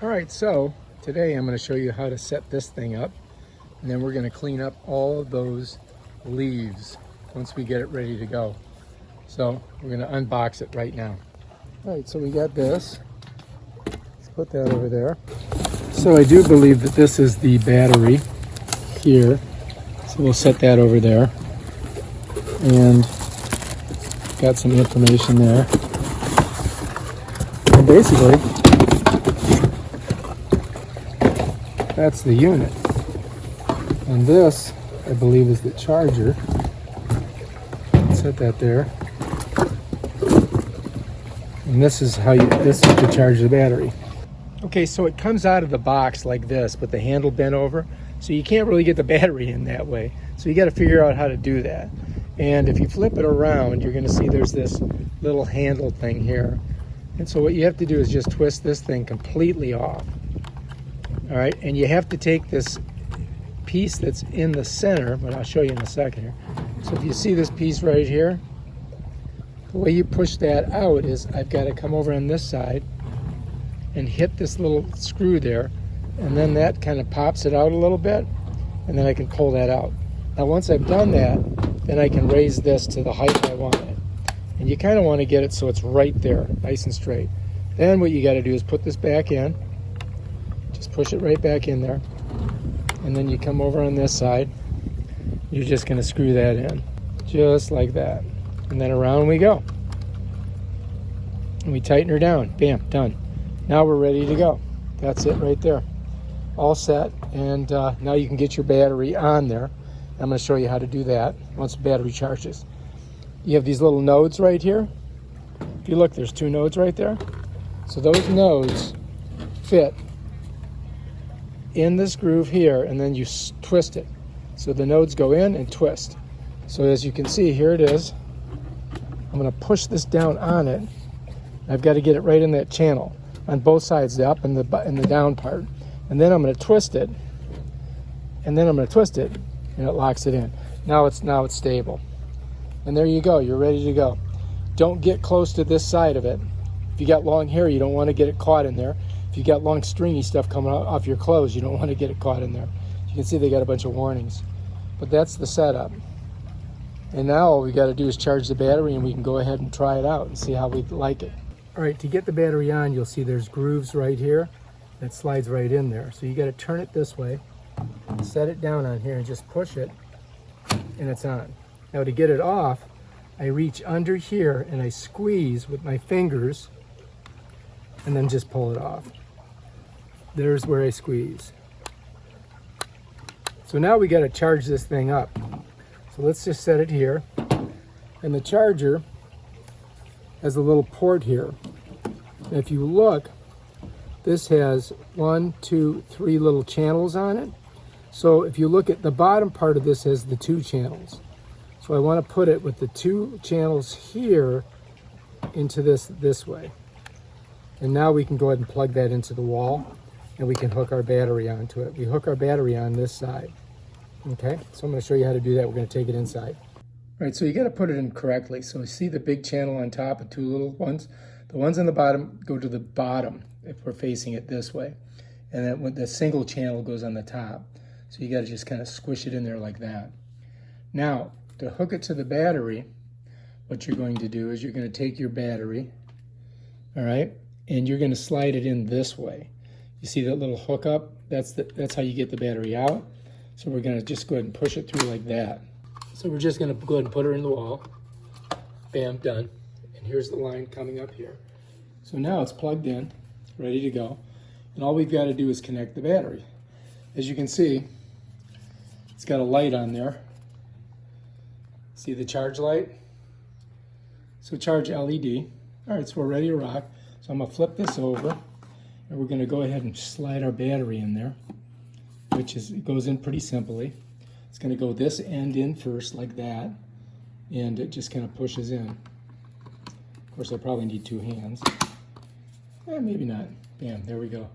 All right, so today I'm going to show you how to set this thing up, and then we're going to clean up all of those leaves once we get it ready to go. So we're going to unbox it right now. All right, so we got this. Let's put that over there. So I do believe that this is the battery here. So we'll set that over there. And got some information there. And basically, that's the unit. And this, I believe, is the charger. Set that there. And this is to charge the battery. Okay, so it comes out of the box like this, with the handle bent over. So you can't really get the battery in that way. So you got to figure out how to do that. And if you flip it around, you're going to see there's this little handle thing here. And so what you have to do is just twist this thing completely off. All right, and you have to take this piece that's in the center, but I'll show you in a second here. So if you see this piece right here, the way you push that out is I've got to come over on this side and hit this little screw there, and then that kind of pops it out a little bit, and then I can pull that out. Now once I've done that, then I can raise this to the height I want it. And you kind of want to get it so it's right there, nice and straight. Then what you got to do is put this back in, just push it right back in there, and then you come over on this side. You're just going to screw that in, just like that. And then around we go. And we tighten her down. Bam, done. Now we're ready to go. That's it right there. All set. And now you can get your battery on there. I'm going to show you how to do that once the battery charges. You have these little nodes right here. If you look, there's two nodes right there. So those nodes fit in this groove here, and then you twist it. So the nodes go in and twist. So as you can see, here it is. I'm going to push this down on it. I've got to get it right in that channel on both sides, the up and the down part. And then I'm going to twist it. And then I'm going to twist it, and it locks it in. Now it's stable. And there you go. You're ready to go. Don't get close to this side of it. If you got long hair, you don't want to get it caught in there. If you got long stringy stuff coming off your clothes, you don't want to get it caught in there. You can see they got a bunch of warnings. But that's the setup. And now all we got to do is charge the battery, and we can go ahead and try it out and see how we like it. All right, to get the battery on, you'll see there's grooves right here that slides right in there. So you got to turn it this way, set it down on here, and just push it, and it's on. Now to get it off, I reach under here and I squeeze with my fingers, and then just pull it off. There's where I squeeze. So now we got to charge this thing up. So let's just set it here. And the charger has a little port here. And if you look, this has 1, 2, 3 little channels on it. So if you look at the bottom part of this, has the 2 channels. So I want to put it with the 2 channels here into this way. And now we can go ahead and plug that into the wall, and we can hook our battery onto it. We hook our battery on this side. Okay, so I'm going to show you how to do that. We're going to take it inside. All right, so you got to put it in correctly. So you see the big channel on top and 2 little ones. The ones on the bottom go to the bottom if we're facing it this way. And then when the single channel goes on the top. So you got to just kind of squish it in there like that. Now, to hook it to the battery, what you're going to do is you're going to take your battery, all right, and you're going to slide it in this way. You see that little hook up? That's how you get the battery out. So we're going to just go ahead and push it through like that. So we're just going to go ahead and put her in the wall. Bam, done. And here's the line coming up here. So now it's plugged in, ready to go. And all we've got to do is connect the battery. As you can see, it's got a light on there. See the charge light? So charge LED. All right, so we're ready to rock. So I'm going to flip this over, and we're going to go ahead and slide our battery in there, which it goes in pretty simply. It's going to go this end in first like that, and it just kind of pushes in. Of course, I probably need 2 hands. Maybe not. Bam, there we go. All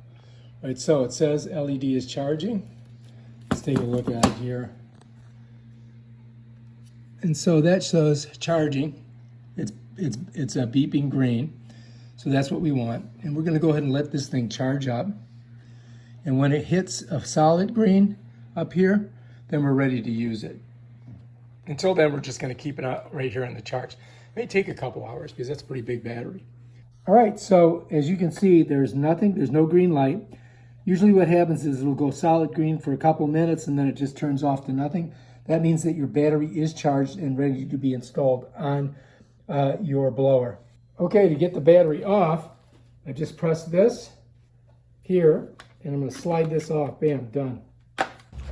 right, so it says LED is charging. Let's take a look at it here. And so that shows charging. It's a beeping green. So that's what we want. And we're going to go ahead and let this thing charge up. And when it hits a solid green up here, then we're ready to use it. Until then, we're just going to keep it out right here on the charge. It may take a couple hours because that's a pretty big battery. All right, so as you can see, there's no green light. Usually what happens is it'll go solid green for a couple minutes and then it just turns off to nothing. That means that your battery is charged and ready to be installed on your blower. Okay, to get the battery off, I just press this here and I'm going to slide this off. Bam, done.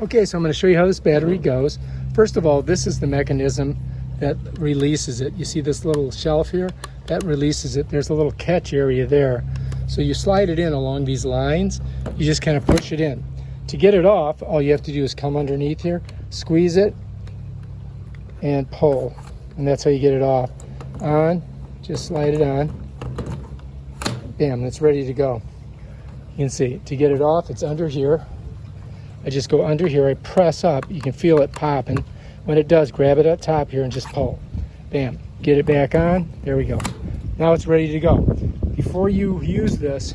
Okay, so I'm going to show you how this battery goes. First of all, this is the mechanism that releases it. You see this little shelf here? That releases it. There's a little catch area there. So you slide it in along these lines. You just kind of push it in. To get it off, all you have to do is come underneath here, squeeze it, and pull. And that's how you get it off. On, just slide it on. Bam, it's ready to go. You can see, to get it off, it's under here. I just go under here, I press up, you can feel it popping. When it does, grab it up top here and just pull. Bam, get it back on, there we go. Now it's ready to go. Before you use this,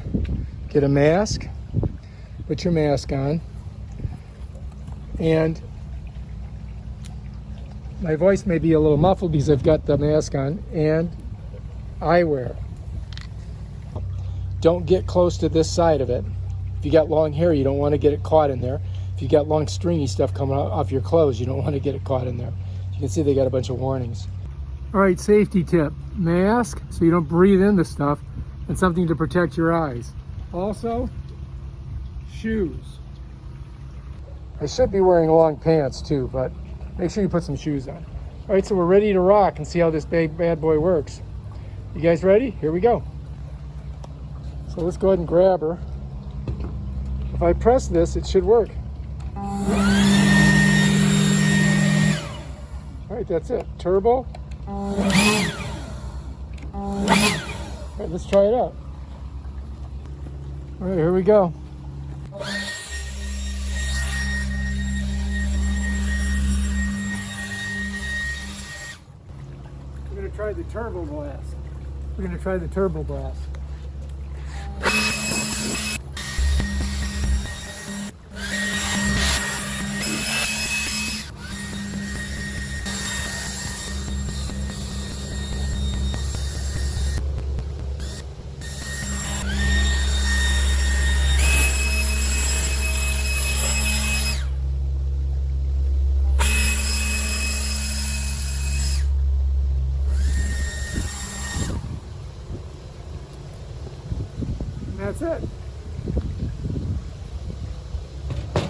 get a mask, put your mask on, and my voice may be a little muffled because I've got the mask on, and eyewear. Don't get close to this side of it. If you got long hair, you don't want to get it caught in there. If you got long stringy stuff coming off your clothes, you don't want to get it caught in there. You can see they got a bunch of warnings. All right, safety tip. Mask, so you don't breathe in the stuff, and something to protect your eyes. Also, shoes. I should be wearing long pants too, but make sure you put some shoes on. All right, so we're ready to rock and see how this bad boy works. You guys ready? Here we go. So let's go ahead and grab her. If I press this, it should work. All right, that's it. Turbo. All right, let's try it out. All right, here we go. We're going to try the turbo blast. We're going to try the turbo blast. That's it.